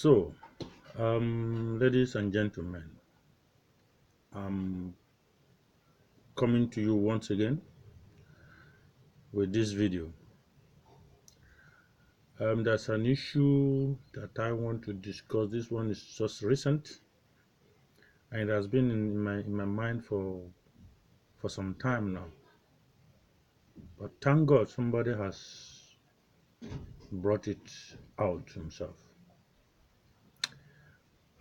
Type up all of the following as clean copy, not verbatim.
So, ladies and gentlemen, I'm coming to you once again with this video. There's an issue that I want to discuss. This one is just recent, and it has been in my mind for some time now. But thank God somebody has brought it out himself.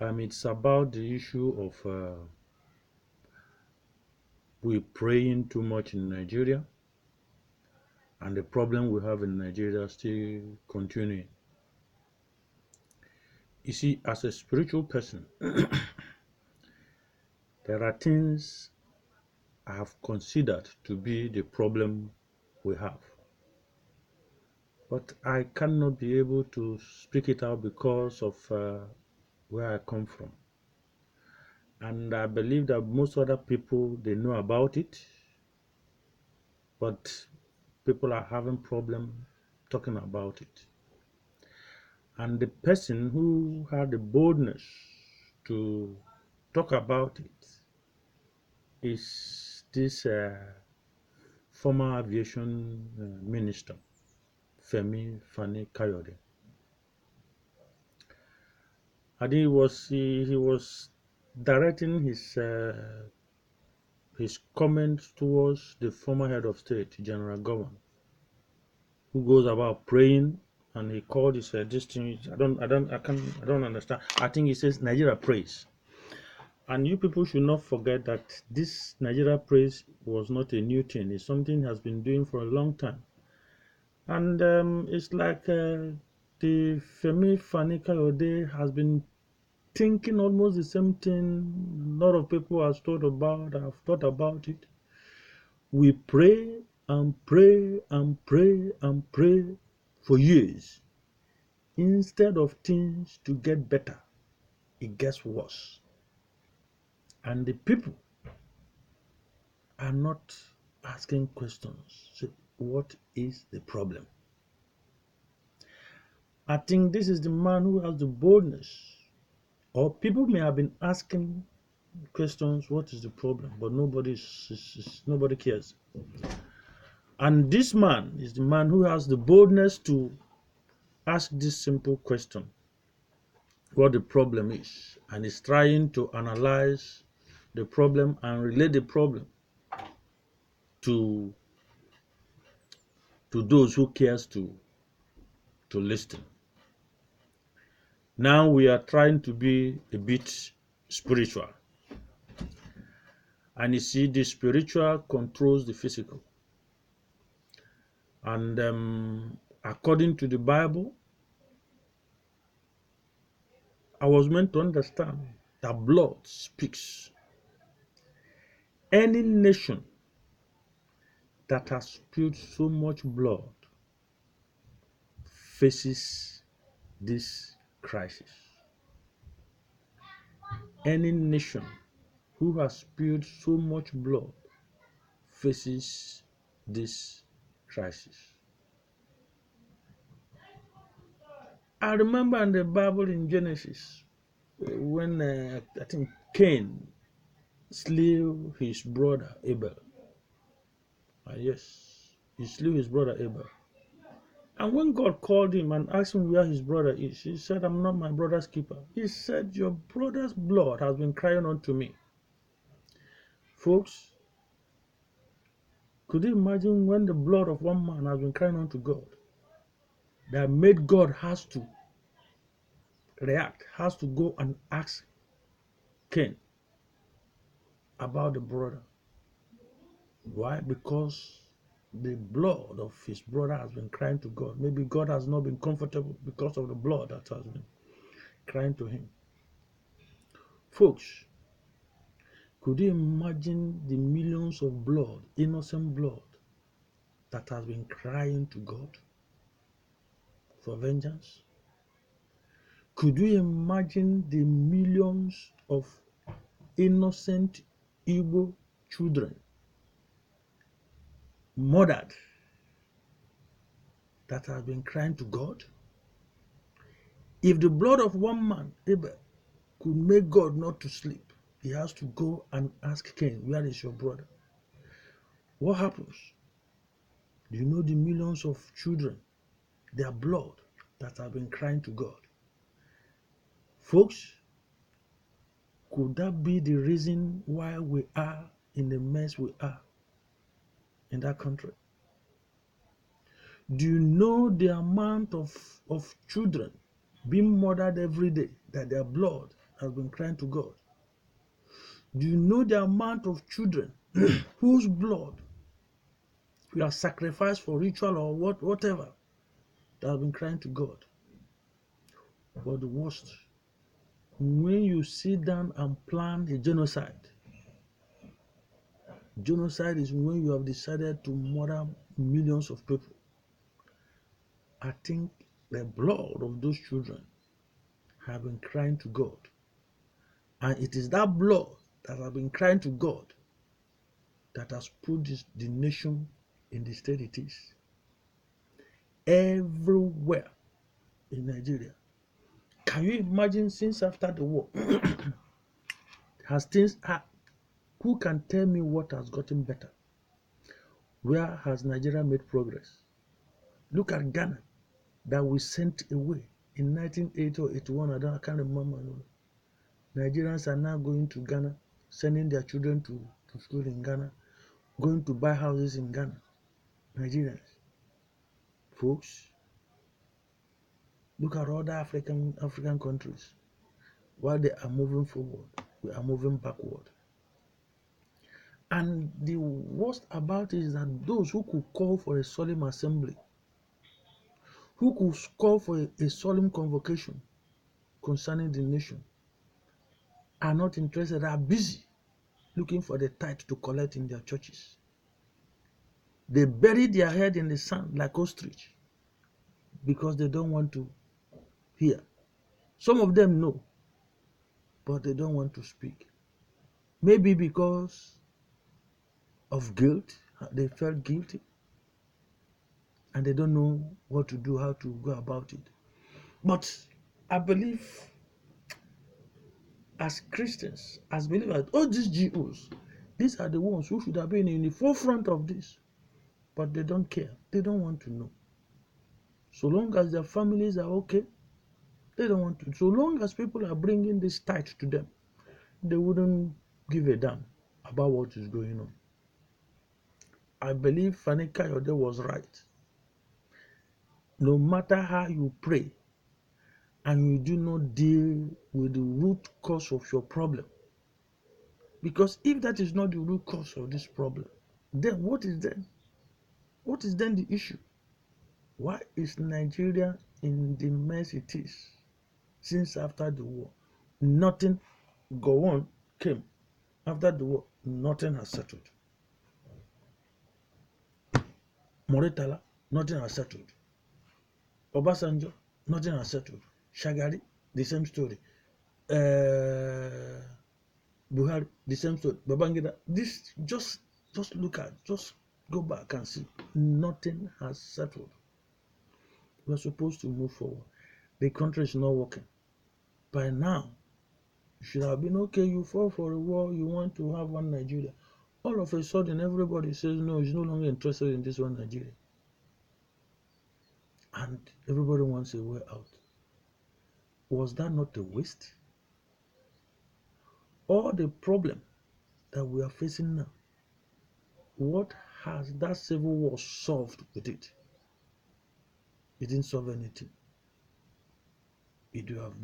It's about the issue of we praying too much in Nigeria, and the problem we have in Nigeria still continuing. You see, as a spiritual person, there are things I have considered to be the problem we have. But I cannot be able to speak it out because of where I come from. And I believe that most other people, they know about it, but people are having problem talking about it. And the person who had the boldness to talk about it is this former aviation minister, Femi Fani Kayode. I think he was directing his comments towards the former head of state, General Gowan, who goes about praying, and he called his this thing. I don't understand. I think he says Nigeria prays, and you people should not forget that this Nigeria praise was not a new thing. It's something he has been doing for a long time. And it's like the Femi Fani Kayode has been thinking almost the same thing a lot of people have thought about it. We pray and pray and pray and pray for years. Instead of things to get better, it gets worse. And the people are not asking questions. So what is the problem? I think this is the man who has the boldness. Or people may have been asking questions, what is the problem? But nobody cares. And this man is the man who has the boldness to ask this simple question, what the problem is, and is trying to analyze the problem and relate the problem to those who cares to listen. Now we are trying to be a bit spiritual. And you see, the spiritual controls the physical. And according to the Bible, I was meant to understand that blood speaks. Any nation that has spilled so much blood faces this crisis. Any nation who has spilled so much blood faces this crisis. I remember in the Bible in Genesis when I think Cain slew his brother Abel. Yes, he slew his brother Abel. And when God called him and asked him where his brother is, he said, I'm not my brother's keeper. He said, your brother's blood has been crying unto me. Folks, could you imagine when the blood of one man has been crying unto God? That made God has to react, has to go and ask Cain about the brother. Why? Because the blood of his brother has been crying to God. Maybe God has not been comfortable because of the blood that has been crying to him. Folks, could you imagine the millions of blood, innocent blood, that has been crying to God for vengeance? Could you imagine the millions of innocent Igbo children murdered that have been crying to God? If the blood of one man, Abel, could make God not to sleep, he has to go and ask Cain, where is your brother? What happens? Do you know the millions of children, their blood, that have been crying to God? Folks, could that be the reason why we are in the mess we are in that country? Do you know the amount of children being murdered every day that their blood has been crying to God? Do you know the amount of children whose blood we have sacrificed for ritual or whatever that have been crying to God? But the worst, when you sit down and plan a genocide, genocide is when you have decided to murder millions of people. I think the blood of those children have been crying to God. And it is that blood that has been crying to God that has put the nation in the state it is. Everywhere in Nigeria. Can you imagine since after the war? Has things, who can tell me what has gotten better? Where has Nigeria made progress? Look at Ghana that we sent away in 1980 or 81. I can't remember. Nigerians are now going to Ghana, sending their children to school in Ghana, going to buy houses in Ghana. Nigerians. Folks, look at other African countries. While they are moving forward, we are moving backward. And the worst about it is that those who could call for a solemn assembly, who could call for a solemn convocation concerning the nation, are not interested, are busy looking for the tithe to collect in their churches. They bury their head in the sand like ostrich because they don't want to hear. Some of them know, but they don't want to speak. Maybe because of guilt, they felt guilty, and they don't know what to do, how to go about it. But I believe as Christians, as believers, all these GOs, these are the ones who should have been in the forefront of this, but they don't care. They don't want to know. So long as their families are okay, they don't want to. So long as people are bringing this tithe to them, they wouldn't give a damn about what is going on. I believe Fani Kayode was right. No matter how you pray and you do not deal with the root cause of your problem, because if that is not the root cause of this problem, then what is then? What is then the issue? Why is Nigeria in the mess it is since after the war? Nothing, go on, came. After the war, nothing has settled. Moretala, nothing has settled. Obasanjo, nothing has settled. Shagari, the same story. Buhari, the same story. Babangida, this just look at, just go back and see. Nothing has settled. We're supposed to move forward. The country is not working. By now, you should have been okay. You fall for a war, you want to have one Nigeria. All of a sudden, everybody says no, he's no longer interested in this one Nigeria. And everybody wants a way out. Was that not a waste? All the problem that we are facing now, what has that civil war solved with it? It didn't solve anything. It would have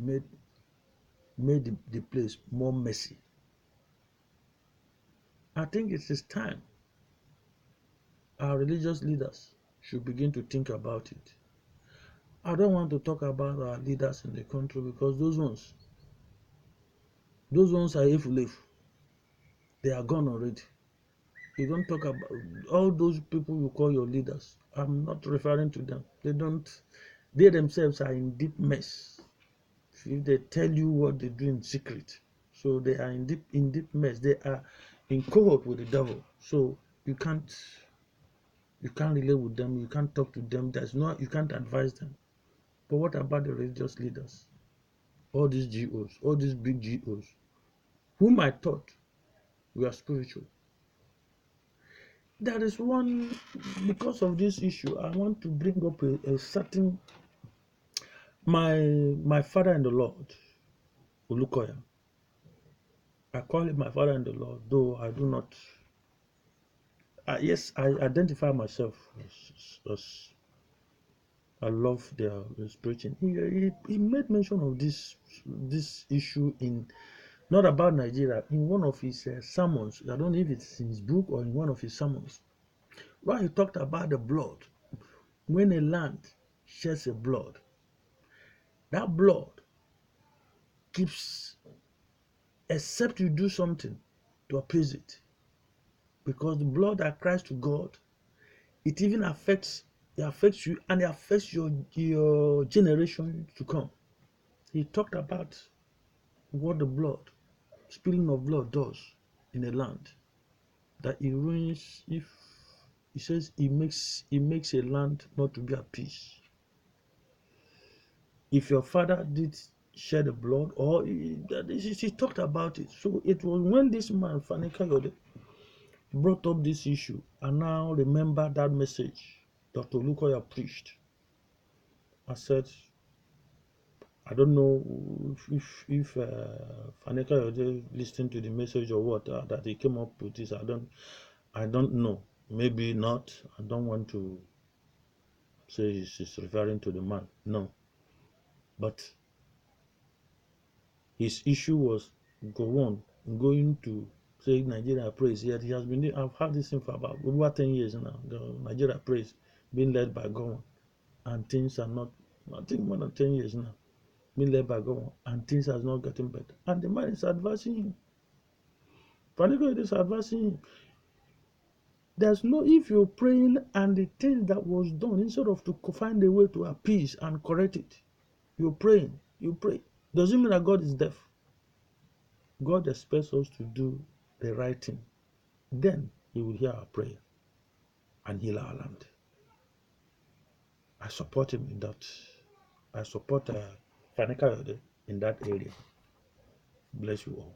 made the place more messy. I think it is time our religious leaders should begin to think about it. I don't want to talk about our leaders in the country because those ones are efulefu. They are gone already. You don't talk about all those people you call your leaders. I'm not referring to them. They themselves are in deep mess. If they tell you what they do in secret, so they are in deep mess. They are in cohort with the devil. So you can't relate with them. You can't talk to them. You can't advise them. But what about the religious leaders? All these GOs, all these big GOs, whom I thought were spiritual. There is one, because of this issue, I want to bring up a certain, my father in the Lord, Olukoya. I call him my father in the Lord, though I do not. Yes, I identify myself as I love their preaching. He made mention of this issue in, not about Nigeria, in one of his sermons. I don't know if it's in his book or in one of his sermons, where he talked about the blood. When a land sheds a blood, that blood keeps, except you do something to appease it, because the blood that cries to God, it even affects, it affects you, and it affects your generation to come. He talked about what the blood, spilling of blood does in a land, that it ruins, if he says it makes a land not to be at peace. If your father did shed the blood, or he talked about it. So it was when this man Fani Kayode brought up this issue, and now remember that message Dr. Olukoya preached. I said, I don't know if Fani Kayode listened to the message or what, that he came up with this. I don't know. Maybe not. I don't want to say he's referring to the man. No. But his issue was, go on, going to say Nigeria praise. Yet he has been, I've had this thing for about over 10 years now. Nigeria praise being led by government, and things are not, I think more than 10 years now, being led by government, and things are not getting better. And the man is advising him. Particularly, it is advising him. There's no, if you're praying and the thing that was done, instead of to find a way to appease and correct it, you're praying, you pray. Doesn't mean that God is deaf. God expects us to do the right thing. Then He will hear our prayer and heal our land. I support him in that. I support Fani Kayode in that area. Bless you all.